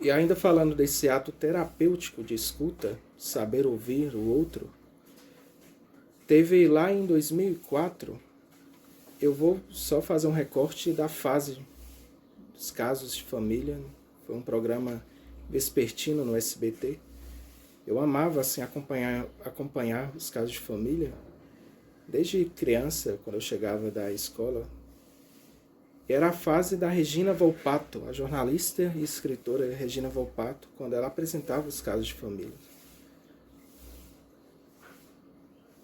E ainda falando desse ato terapêutico de escuta, saber ouvir o outro, teve lá em 2004, eu vou só fazer um recorte da fase dos casos de família, foi um programa vespertino no SBT. Eu amava assim acompanhar os casos de família, desde criança, quando eu chegava da escola. Era a fase da Regina Volpato, a jornalista e escritora Regina Volpato, quando ela apresentava os casos de família.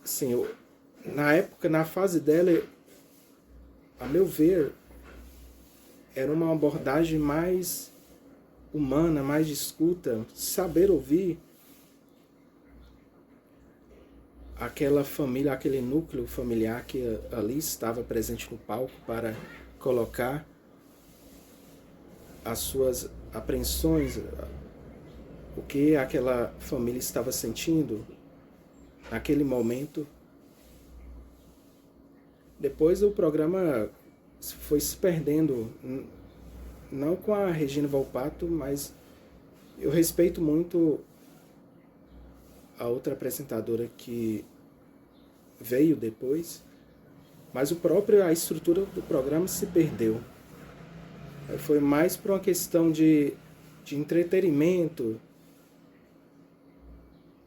Assim, na época, na fase dela, a meu ver, era uma abordagem mais humana, mais de escuta, saber ouvir aquela família, aquele núcleo familiar que ali estava presente no palco para colocar as suas apreensões, o que aquela família estava sentindo naquele momento. Depois o programa foi se perdendo, não com a Regina Volpato, mas eu respeito muito a outra apresentadora que veio depois, mas a estrutura do programa se perdeu. Foi mais por uma questão de entretenimento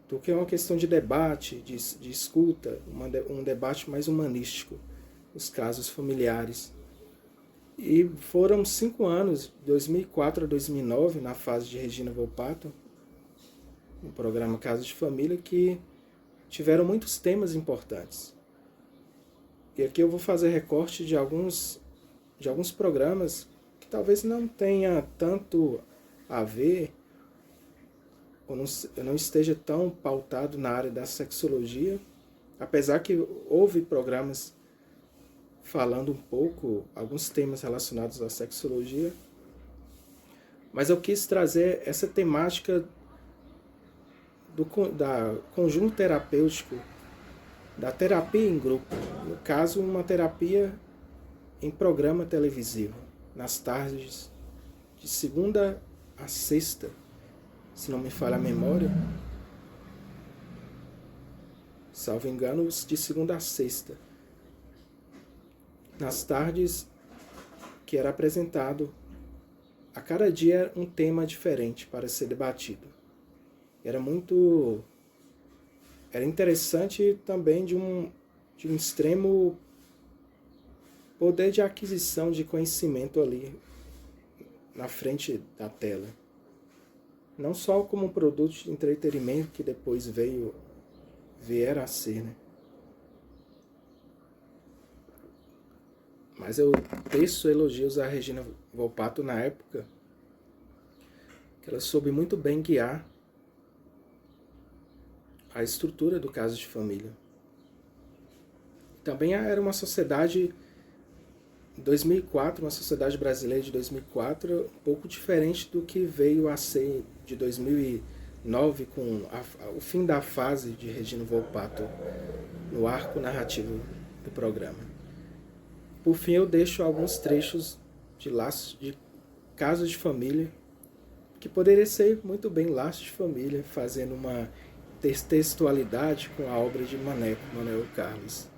do que uma questão de debate, de escuta, um debate mais humanístico, os casos familiares. E foram 5 anos, 2004 a 2009, na fase de Regina Volpato, no programa Casos de Família, que tiveram muitos temas importantes. E aqui eu vou fazer recorte de alguns programas que talvez não tenha tanto a ver, ou não esteja tão pautado na área da sexologia, apesar que houve programas falando um pouco, alguns temas relacionados à sexologia, mas eu quis trazer essa temática da conjunto terapêutico, da terapia em grupo, no caso uma terapia em programa televisivo, nas tardes de segunda a sexta, se não me falha a memória, salvo engano, de segunda a sexta, nas tardes que era apresentado a cada dia um tema diferente para ser debatido. Era interessante também de um extremo poder de aquisição de conhecimento ali na frente da tela. Não só como um produto de entretenimento que depois vier a ser, né? Mas eu teço elogios à Regina Volpato na época, que ela soube muito bem guiar a estrutura do Caso de Família. Também era uma sociedade, em 2004, uma sociedade brasileira de 2004, um pouco diferente do que veio a ser de 2009, com o fim da fase de Regina Volpato no arco narrativo do programa. Por fim, eu deixo alguns trechos de Casos de Família, que poderia ser muito bem Laços de Família, fazendo uma textualidade com a obra de Manuel Carlos.